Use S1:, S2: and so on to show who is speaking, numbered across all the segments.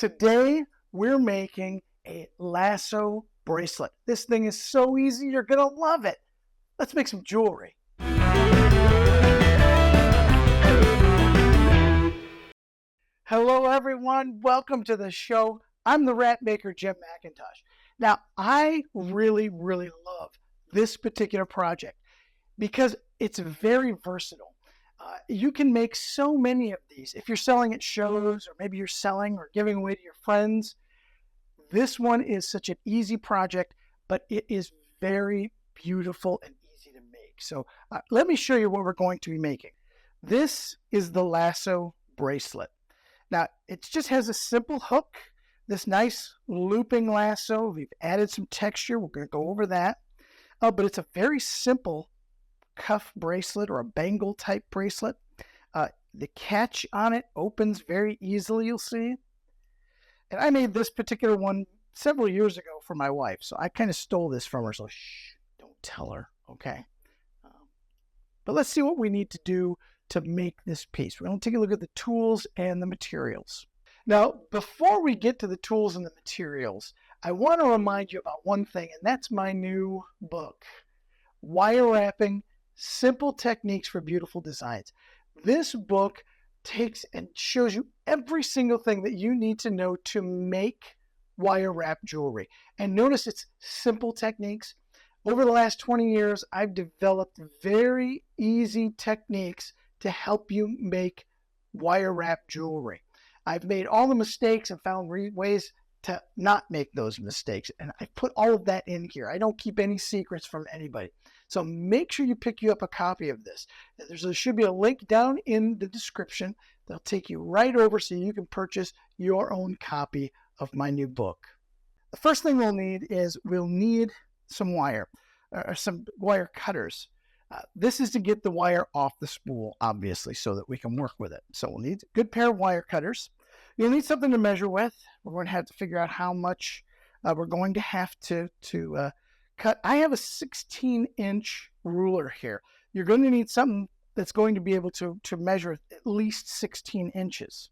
S1: Today, we're making a lasso bracelet. This thing is so easy, you're gonna love it. Let's make some jewelry. Hello, everyone. Welcome to the show. I'm the WrapMaker, Jim McIntosh. Now, I really love this particular project because it's very versatile. You can make so many of these. If you're selling at shows, or maybe you're selling or giving away to your friends, this one is such an easy project, but it is very beautiful and easy to make. So let me show you what we're going to be making. This is the lasso bracelet. Now, it just has a simple hook, this nice looping lasso. We've added some texture. We're going to go over that. But it's a very simple cuff bracelet or a bangle type bracelet. The catch on it opens very easily, you'll see. And I made this particular one several years ago for my wife, so I kind of stole this from her, so shh, don't tell her, okay? But let's see what we need to do to make this piece. We're going to take a look at the tools and the materials. Now, before we get to the tools and the materials, I want to remind you about one thing, and that's my new book, Wire Wrapping: Simple Techniques for Beautiful Designs. This book takes and shows you every single thing that you need to know to make wire wrap jewelry. And notice it's simple techniques. Over the last 20 years, I've developed very easy techniques to help you make wire wrap jewelry. I've made all the mistakes and found ways to not make those mistakes. And I put all of that in here. I don't keep any secrets from anybody. So make sure you pick you up a copy of this. There should be a link down in the description that'll take you right over so you can purchase your own copy of my new book. The first thing we'll need is some wire, or some wire cutters. This is to get the wire off the spool, obviously, so that we can work with it. So we'll need a good pair of wire cutters. You'll need something to measure with. We're going to have to figure out how much we're going to have to cut. I have a 16-inch ruler here. You're going to need something that's going to be able to measure at least 16 inches.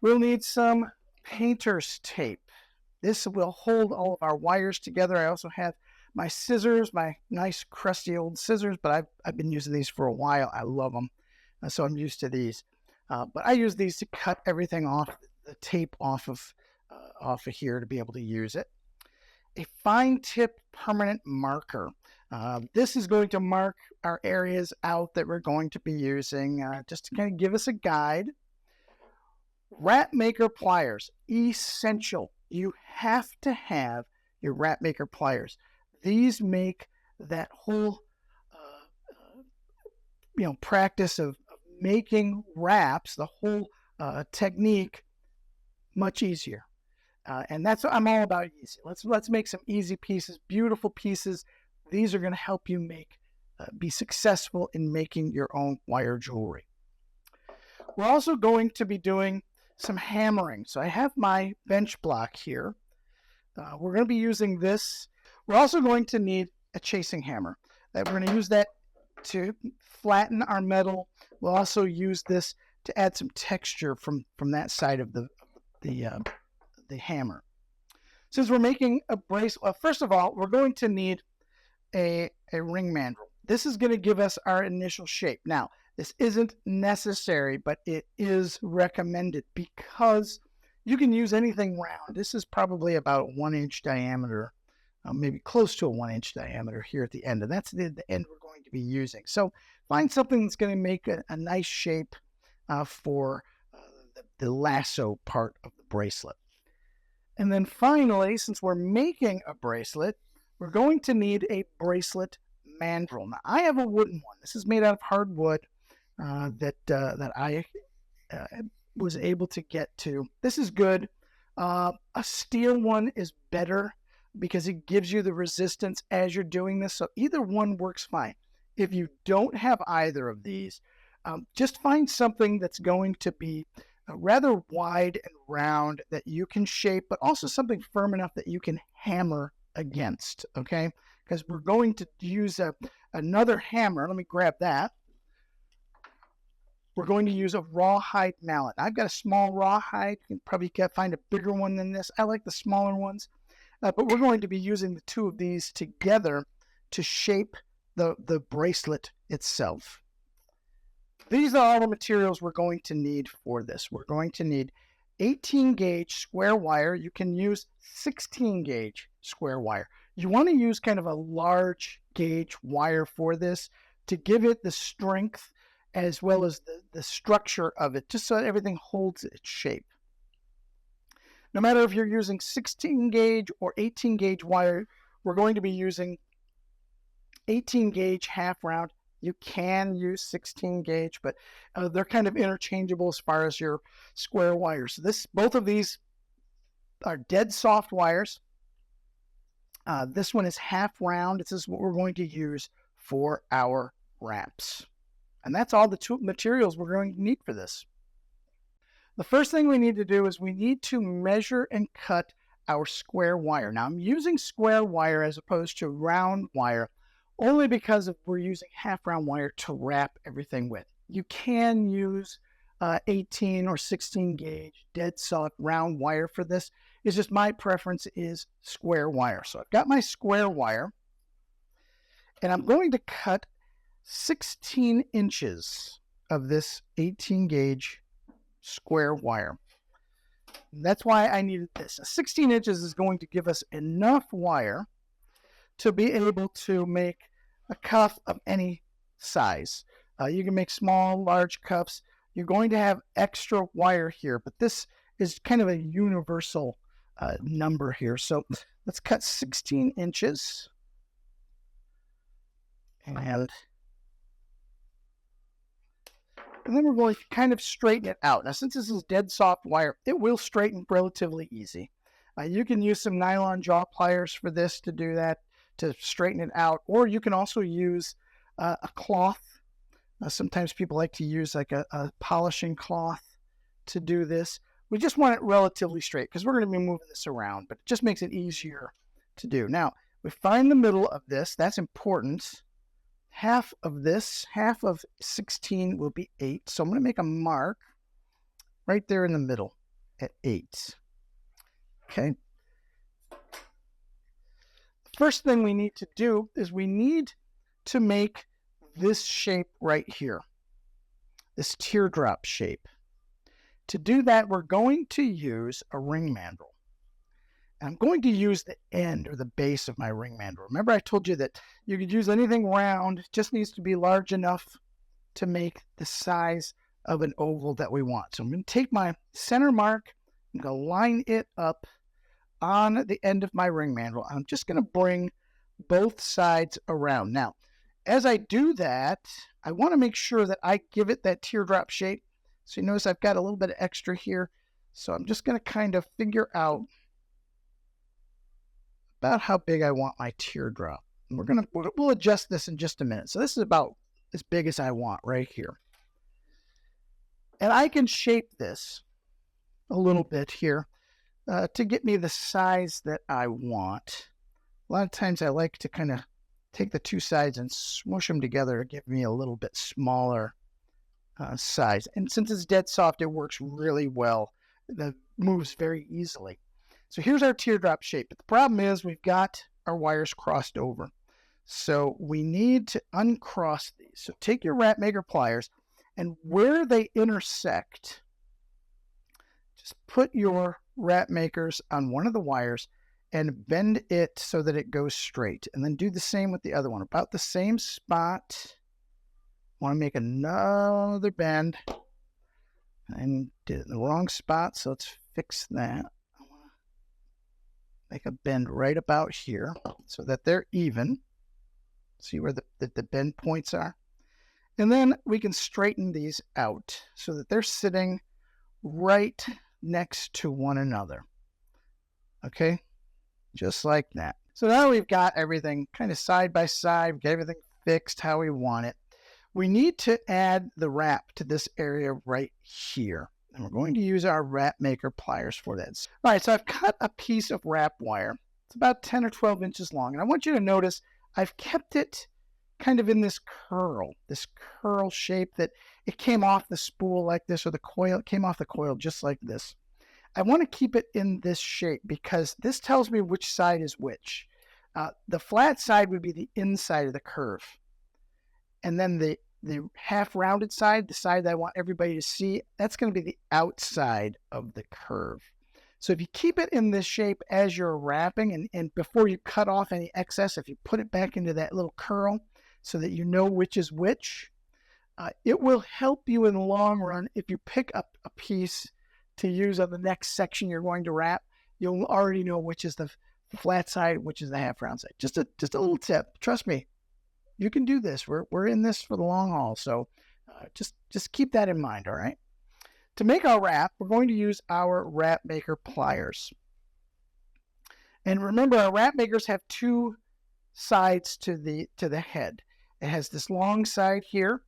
S1: We'll need some painter's tape. This will hold all of our wires together. I also have my scissors, my nice crusty old scissors, but I've been using these for a while. I love them, so I'm used to these. But I use these to cut everything off, the tape off of here to be able to use it. A fine-tip permanent marker. This is going to mark our areas out that we're going to be using, just to kind of give us a guide. WrapMaker pliers, essential. You have to have your WrapMaker pliers. These make that whole practice of making wraps, the whole technique, much easier. And that's what I'm all about, easy. Let's make some easy pieces, beautiful pieces. These are going to help you be successful in making your own wire jewelry. We're also going to be doing some hammering. So I have my bench block here. We're going to be using this. We're also going to need a chasing hammer. We're going to use that to flatten our metal. We'll also use this to add some texture from that side of the hammer. Since we're making a bracelet, first of all, we're going to need a ring mandrel. This is going to give us our initial shape. Now, this isn't necessary, but it is recommended because you can use anything round. This is probably about a 1-inch diameter, maybe close to a 1-inch diameter here at the end, and that's the end we're going to be using. So find something that's going to make a nice shape for the lasso part of the bracelet. And then finally, since we're making a bracelet, we're going to need a bracelet mandrel. Now, I have a wooden one. This is made out of hardwood that I was able to get to. This is good. A steel one is better because it gives you the resistance as you're doing this. So either one works fine. If you don't have either of these, just find something that's going to be rather wide and round that you can shape, but also something firm enough that you can hammer against, okay? Because we're going to use another hammer. Let me grab that. we're going to use a rawhide mallet. I've got a small rawhide. You can probably find a bigger one than this. I like the smaller ones. But we're going to be using the two of these together to shape the bracelet itself. These are all the materials we're going to need for this. We're going to need 18 gauge square wire. You can use 16 gauge square wire. You want to use kind of a large gauge wire for this to give it the strength as well as the structure of it, just so that everything holds its shape. No matter if you're using 16 gauge or 18 gauge wire, we're going to be using 18 gauge half round. You can use 16 gauge, but they're kind of interchangeable as far as your square wires. So both of these are dead soft wires. This one is half round. This is what we're going to use for our wraps. And that's all the two materials we're going to need for this. The first thing we need to do is we need to measure and cut our square wire. Now I'm using square wire as opposed to round wire only because we're using half round wire to wrap everything with. You can use 18 or 16 gauge dead soft round wire for this. It's just my preference is square wire. So I've got my square wire and I'm going to cut 16 inches of this 18 gauge square wire. That's why I needed this. 16 inches is going to give us enough wire to be able to make a cuff of any size. You can make small, large cuffs. You're going to have extra wire here, but this is kind of a universal number here. So let's cut 16 inches. And then we're going to kind of straighten it out. Now, since this is dead soft wire, it will straighten relatively easy. You can use some nylon jaw pliers for this to do that, to straighten it out. Or you can also use a cloth. Sometimes people like to use like a polishing cloth to do this. We just want it relatively straight because we're going to be moving this around, but it just makes it easier to do. Now, we find the middle of this. That's important. Half of this, half of 16 will be 8. So I'm going to make a mark right there in the middle at 8. Okay. First thing we need to do is we need to make this shape right here, this teardrop shape. To do that, we're going to use a ring mandrel. I'm going to use the end or the base of my ring mandrel. Remember I told you that you could use anything round. It just needs to be large enough to make the size of an oval that we want. So I'm going to take my center mark, I'm going to line it up on the end of my ring mandrel. I'm just going to bring both sides around. Now, as I do that, I want to make sure that I give it that teardrop shape. So you notice I've got a little bit of extra here. So I'm just going to kind of figure out about how big I want my teardrop. And we'll adjust this in just a minute. So this is about as big as I want right here. And I can shape this a little bit here to get me the size that I want. A lot of times I like to kind of take the two sides and smoosh them together to give me a little bit smaller size. And since it's dead soft, it works really well. It moves very easily. So here's our teardrop shape. But the problem is we've got our wires crossed over. So we need to uncross these. So take your WrapMaker pliers and where they intersect, just put your WrapMakers on one of the wires and bend it so that it goes straight. And then do the same with the other one. About the same spot. Want to make another bend. And did it in the wrong spot, so let's fix that. Make a bend right about here so that they're even. See where the bend points are? And then we can straighten these out so that they're sitting right next to one another. Okay? Just like that. So now we've got everything kind of side by side, get everything fixed how we want it. We need to add the wrap to this area right here. And we're going to use our WrapMaker pliers for that. All right, so I've cut a piece of wrap wire. It's about 10 or 12 inches long. And I want you to notice I've kept it kind of in this curl shape that it came off the spool like this, or the coil, it came off the coil just like this. I want to keep it in this shape because this tells me which side is which. The flat side would be the inside of the curve. And then the half rounded side, the side that I want everybody to see, that's going to be the outside of the curve. So if you keep it in this shape as you're wrapping, and before you cut off any excess, if you put it back into that little curl so that you know which is which, it will help you in the long run. If you pick up a piece to use on the next section you're going to wrap, you'll already know which is the flat side, which is the half round side. Just a little tip. Trust me, you can do this. We're in this for the long haul, so just keep that in mind. All right. To make our wrap, we're going to use our WrapMaker pliers. And remember, our WrapMakers have two sides to the head. It has this long side here,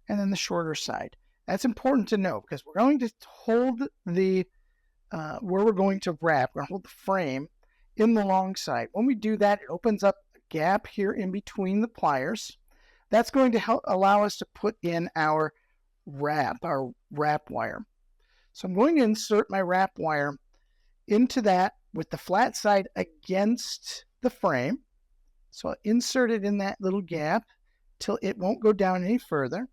S1: and then the shorter side. That's important to know because we're going to hold the where we're going to wrap. We're going to hold the frame in the long side. When we do that, it opens up a gap here in between the pliers. That's going to help allow us to put in our wrap wire. So I'm going to insert my wrap wire into that with the flat side against the frame. So I'll insert it in that little gap till it won't go down any further.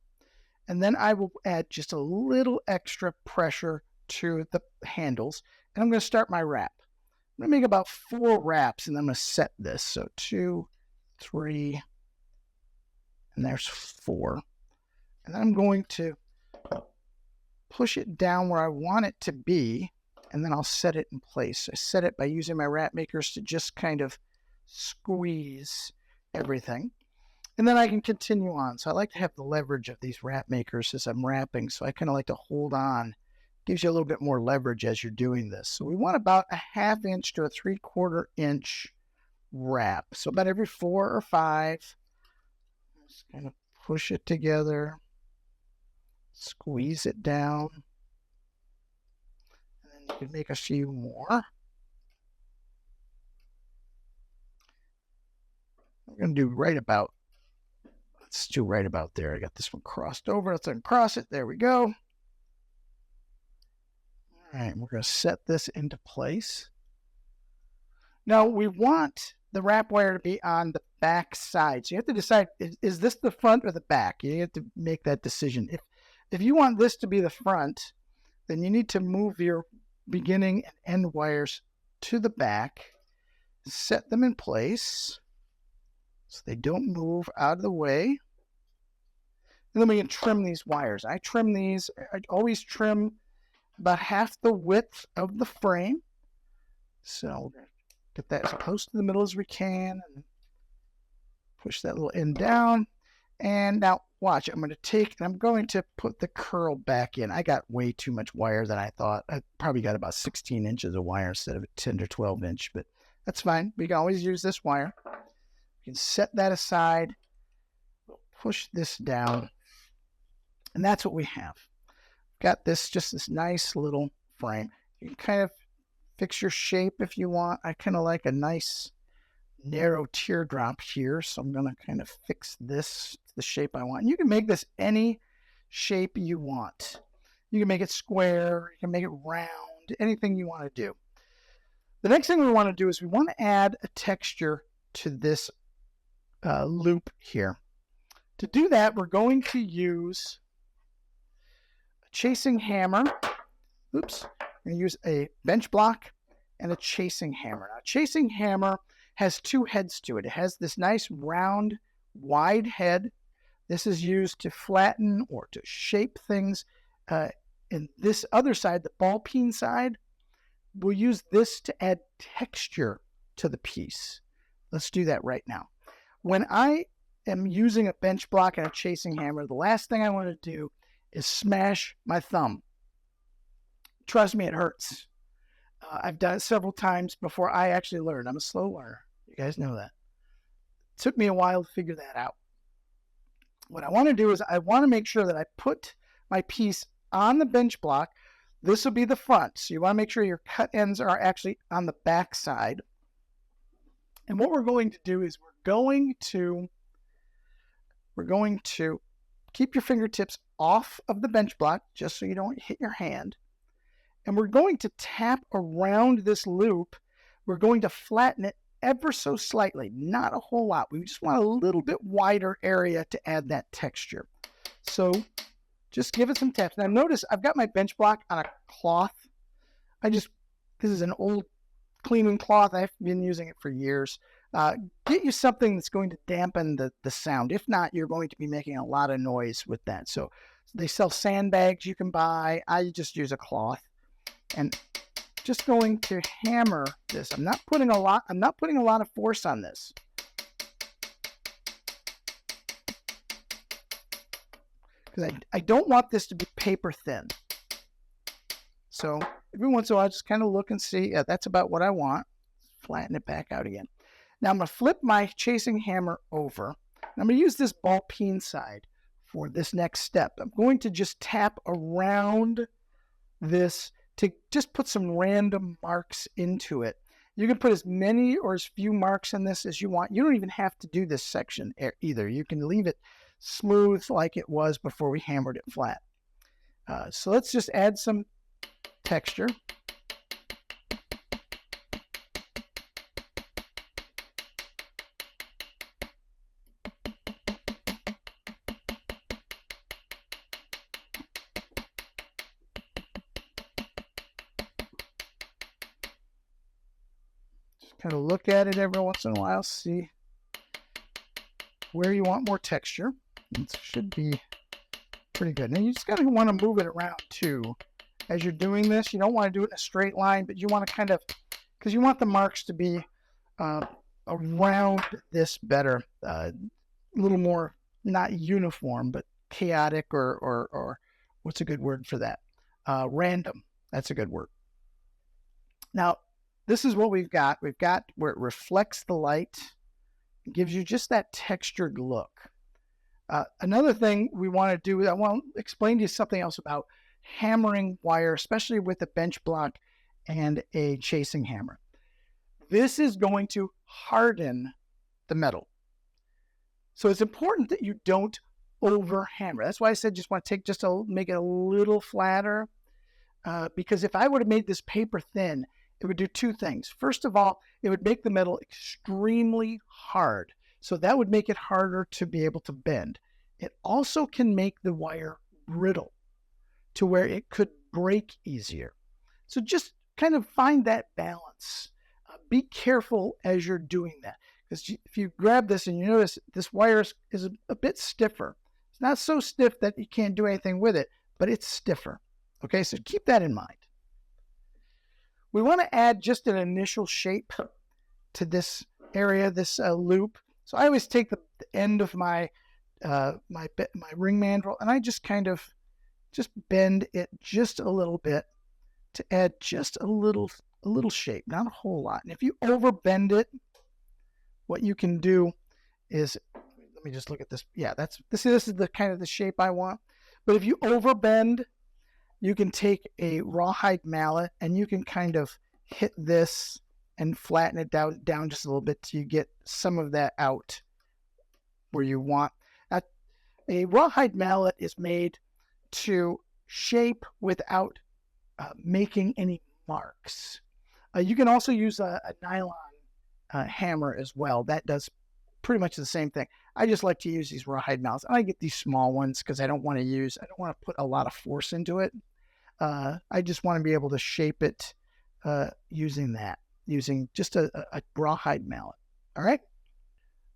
S1: And then I will add just a little extra pressure to the handles. And I'm going to start my wrap. I'm going to make about 4 wraps, and then I'm going to set this. So 2, 3, and there's 4. And then I'm going to push it down where I want it to be, and then I'll set it in place. I set it by using my WrapMakers to just kind of squeeze everything. And then I can continue on. So I like to have the leverage of these WrapMakers as I'm wrapping. So I kind of like to hold on. Gives you a little bit more leverage as you're doing this. So we want about a 1/2 inch to a 3/4 inch wrap. So about every 4 or 5, just kind of push it together, squeeze it down, and then you can make a few more. We're going to do right about, let's do right about there. I got this one crossed over. Let's uncross it. There we go. All right, we're going to set this into place. Now we want the wrap wire to be on the back side. So you have to decide, is this the front or the back? You have to make that decision. If you want this to be the front, then you need to move your beginning and end wires to the back, set them in place so they don't move out of the way. And then we can trim these wires. I always trim about half the width of the frame. So get that as close to the middle as we can, and push that little end down. And now watch, I'm going to put the curl back in. I got way too much wire than I thought. I probably got about 16 inches of wire instead of a 10 or 12 inch, but that's fine. We can always use this wire. We can set that aside. We'll push this down. And that's what we have. Got just this nice little frame. You can kind of fix your shape if you want. I kind of like a nice narrow teardrop here, so I'm going to kind of fix this to the shape I want. You can make this any shape you want. You can make it square, you can make it round, anything you want to do. The next thing we want to do is we want to add a texture to this loop here. To do that, we're going to use a chasing hammer. Oops. We're going to use a bench block and a chasing hammer. Now, a chasing hammer has 2 heads to it. It has this nice round, wide head. This is used to flatten or to shape things. And this other side, the ball peen side, we'll use this to add texture to the piece. Let's do that right now. When I am using a bench block and a chasing hammer, the last thing I want to do is smash my thumb. Trust me, it hurts. I've done it several times before I actually learned. I'm a slow learner. You guys know that. It took me a while to figure that out. What I want to do is I want to make sure that I put my piece on the bench block. This will be the front. So you want to make sure your cut ends are actually on the back side. And what we're going to do is we're going to we're going to keep your fingertips off of the bench block just so you don't hit your hand. And we're going to tap around this loop. We're going to flatten it ever so slightly, not a whole lot. We just want a little bit wider area to add that texture. So just give it some taps. Now notice I've got my bench block on a cloth. This is an old cleaning cloth. I've been using it for years. Get you something that's going to dampen the sound. If not, you're going to be making a lot of noise with that. So they sell sandbags you can buy. I just use a cloth. And just going to hammer this. I'm not putting a lot of force on this. Because I don't want this to be paper thin. So every once in a while, I just kind of look and see. Yeah, that's about what I want. Flatten it back out again. Now I'm going to flip my chasing hammer over. And I'm going to use this ball peen side for this next step. I'm going to just tap around this to just put some random marks into it. You can put as many or as few marks in this as you want. You don't even have to do this section either. You can leave it smooth like it was before we hammered it flat. So let's just add some texture. Kind of look at it every once in a while, see where you want more texture. It should be pretty good. Now you just gotta want to move it around too. As you're doing this, you don't want to do it in a straight line, but you want to kind of, because you want the marks to be around this better, a little more, not uniform, but chaotic or what's a good word for that? Random. That's a good word. Now, this is what we've got. We've got where it reflects the light. It gives you just that textured look. Another thing we want to do, I want to explain to you something else about hammering wire, especially with a bench block and a chasing hammer. This is going to harden the metal. So it's important that you don't over hammer. That's why I said just want to take make it a little flatter. Because if I would have made this paper thin, it would do two things. First of all, it would make the metal extremely hard. So that would make it harder to be able to bend. It also can make the wire brittle to where it could break easier. So just kind of find that balance. Be careful as you're doing that. Because if you grab this and you notice this wire is a bit stiffer. It's not so stiff that you can't do anything with it, but it's stiffer. Okay, so keep that in mind. We want to add just an initial shape to this area, this loop. So I always take the end of my my ring mandrel and I just kind of bend it just a little bit to add just a little shape, not a whole lot. And if you over bend it, what you can do is, let me just look at this. Yeah, this is the kind of the shape I want. But if you over bend, you can take a rawhide mallet and you can kind of hit this and flatten it down just a little bit till you get some of that out where you want. A rawhide mallet is made to shape without making any marks. You can also use a nylon hammer as well. That does pretty much the same thing. I just like to use these rawhide mallets. I get these small ones because I don't want to put a lot of force into it. I just want to be able to shape it using just a rawhide mallet. All right.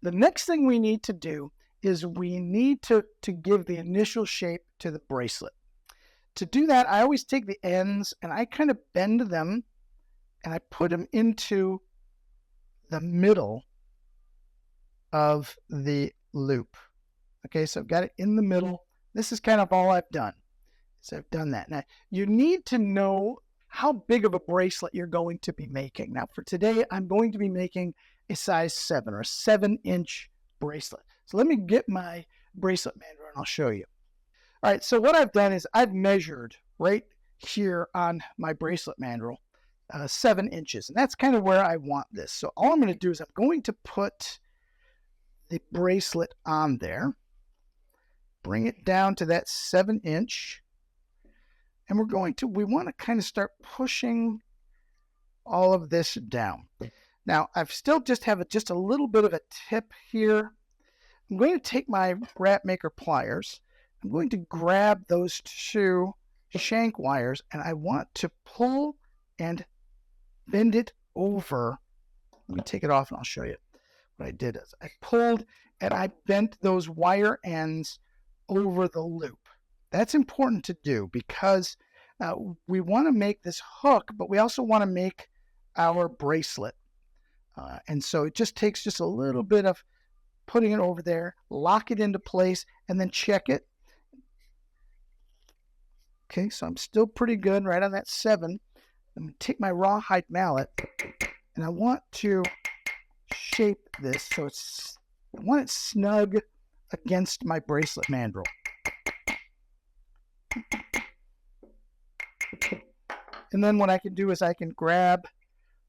S1: The next thing we need to do is we need to give the initial shape to the bracelet. To do that, I always take the ends and I kind of bend them and I put them into the middle of the loop. Okay, so I've got it in the middle. This is kind of all I've done. So I've done that. Now, you need to know how big of a bracelet you're going to be making. Now, for today, I'm going to be making a size 7 or a 7-inch bracelet. So let me get my bracelet mandrel and I'll show you. All right, so what I've done is I've measured right here on my bracelet mandrel 7 inches, and that's kind of where I want this. So all I'm going to do is I'm going to put the bracelet on there. bring it down to that 7-inch. And we want to kind of start pushing all of this down. Now, I've still just have just a little bit of a tip here. I'm going to take my WrapMaker pliers. I'm going to grab those 2 shank wires, and I want to pull and bend it over. Let me take it off and I'll show you. What I did is I pulled and I bent those wire ends over the loop. That's important to do because we want to make this hook, but we also want to make our bracelet. And so it just takes just a little bit of putting it over there, lock it into place, and then check it. Okay, so I'm still pretty good right on that 7. I'm going to take my rawhide mallet, and I want to shape this so I want it snug against my bracelet mandrel. And then what I can do is I can grab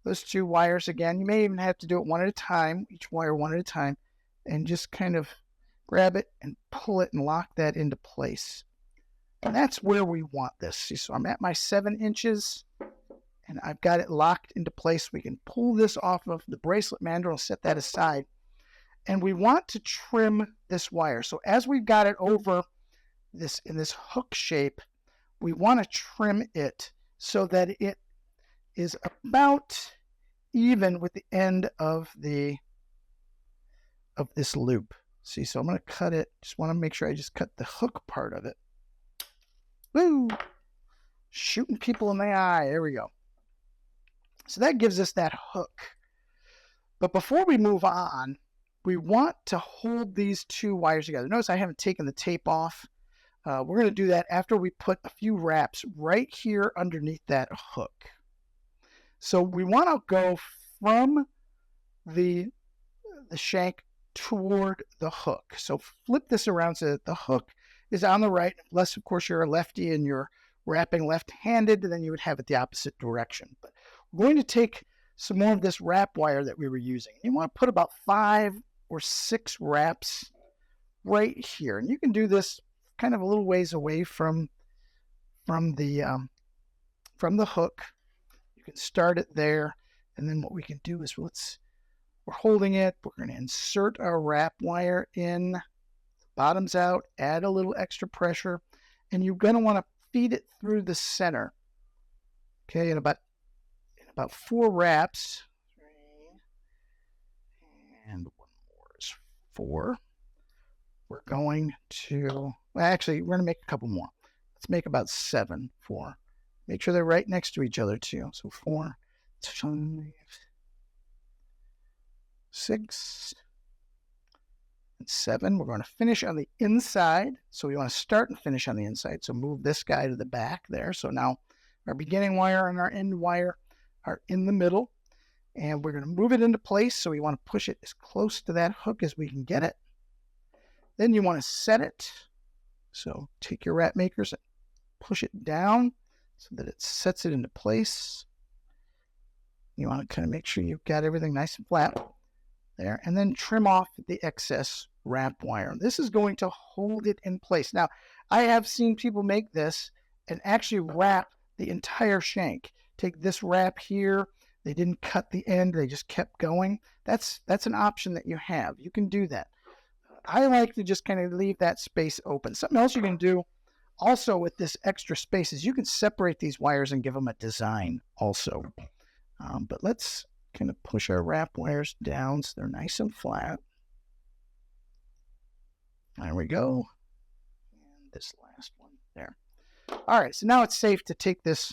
S1: those 2 wires again. You may even have to do it one at a time, each wire one at a time, and just kind of grab it and pull it and lock that into place. And that's where we want this. See, so I'm at my 7 inches and I've got it locked into place. We can pull this off of the bracelet mandrel and set that aside. And we want to trim this wire. So as we've got it over this in this hook shape, we want to trim it so that it is about even with the end of this loop. See, so I'm going to cut it. Just want to make sure I just cut the hook part of it. Woo! Shooting people in the eye. There we go. So that gives us that hook. But before we move on, we want to hold these 2 wires together. Notice I haven't taken the tape off. We're going to do that after we put a few wraps right here underneath that hook. So we want to go from the shank toward the hook. So flip this around so that the hook is on the right, unless of course you're a lefty and you're wrapping left-handed, then you would have it the opposite direction. But we're going to take some more of this wrap wire that we were using. You want to put about 5 or 6 wraps right here. And you can do this kind of a little ways away from the hook. You can start it there, and then what we can do is we're holding it. We're going to insert our wrap wire in, bottoms out, add a little extra pressure, and you're going to want to feed it through the center. Okay, in about 4 wraps, 3, and one more is 4. We're going to, well, actually, we're going to make a couple more. Let's make about 7, 4. Make sure they're right next to each other too. So 4, 5, 6, and 7. We're going to finish on the inside. So we want to start and finish on the inside. So move this guy to the back there. So now our beginning wire and our end wire are in the middle. And we're going to move it into place. So we want to push it as close to that hook as we can get it. Then you want to set it. So take your WrapMakers and push it down so that it sets it into place. You want to kind of make sure you've got everything nice and flat there, and then trim off the excess wrap wire. This is going to hold it in place. Now, I have seen people make this and actually wrap the entire shank. Take this wrap here. They didn't cut the end. They just kept going. That's an option that you have. You can do that. I like to just kind of leave that space open. Something else you can do also with this extra space is you can separate these wires and give them a design also. But let's kind of push our wrap wires down so they're nice and flat. There we go. And this last one there. All right, so now it's safe to take this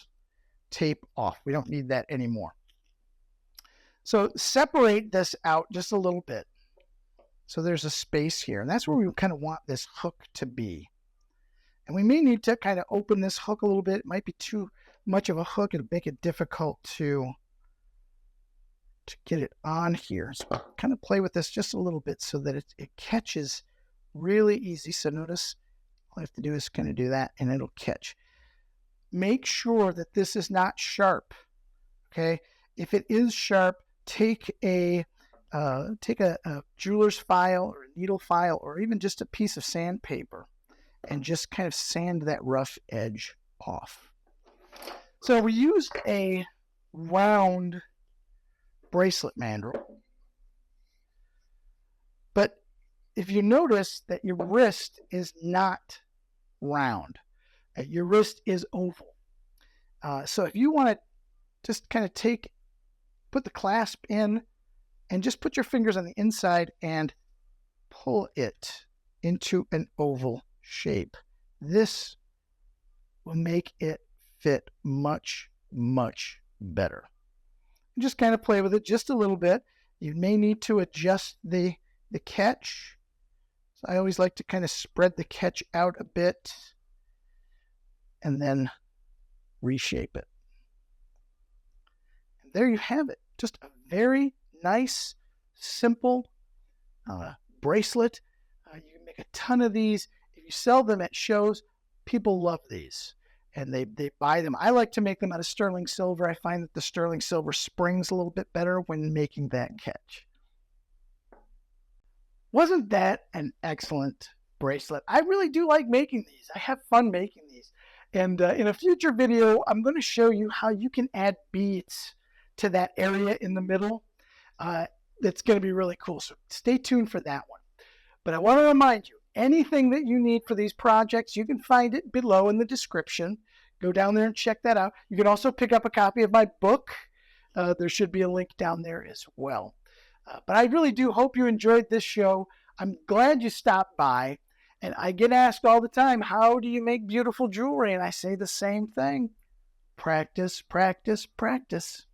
S1: tape off. We don't need that anymore. So separate this out just a little bit. So there's a space here, and that's where we kind of want this hook to be. And we may need to kind of open this hook a little bit. It might be too much of a hook. It'll make it difficult to get it on here. So kind of play with this just a little bit so that it catches really easy. So notice all I have to do is kind of do that and it'll catch. Make sure that this is not sharp. Okay, if it is sharp, take a jeweler's file or a needle file or even just a piece of sandpaper and just kind of sand that rough edge off. So we used a round bracelet mandrel, but if you notice that your wrist is not round, your wrist is oval. So if you want to just kind of put the clasp in and just put your fingers on the inside and pull it into an oval shape, this will make it fit much, much better. And just kind of play with it just a little bit. You may need to adjust the catch. So I always like to kind of spread the catch out a bit and then reshape it. And there you have it. Just a very nice, simple bracelet. You can make a ton of these. If you sell them at shows, people love these and they buy them. I like to make them out of sterling silver. I find that the sterling silver springs a little bit better when making that catch. Wasn't that an excellent bracelet? I really do like making these. I have fun making these. And in a future video, I'm going to show you how you can add beads to that area in the middle. That's going to be really cool. So stay tuned for that one. But I want to remind you, anything that you need for these projects, you can find it below in the description. Go down there and check that out. You can also pick up a copy of my book. There should be a link down there as well. But I really do hope you enjoyed this show. I'm glad you stopped by. And I get asked all the time, how do you make beautiful jewelry? And I say the same thing. Practice, practice, practice.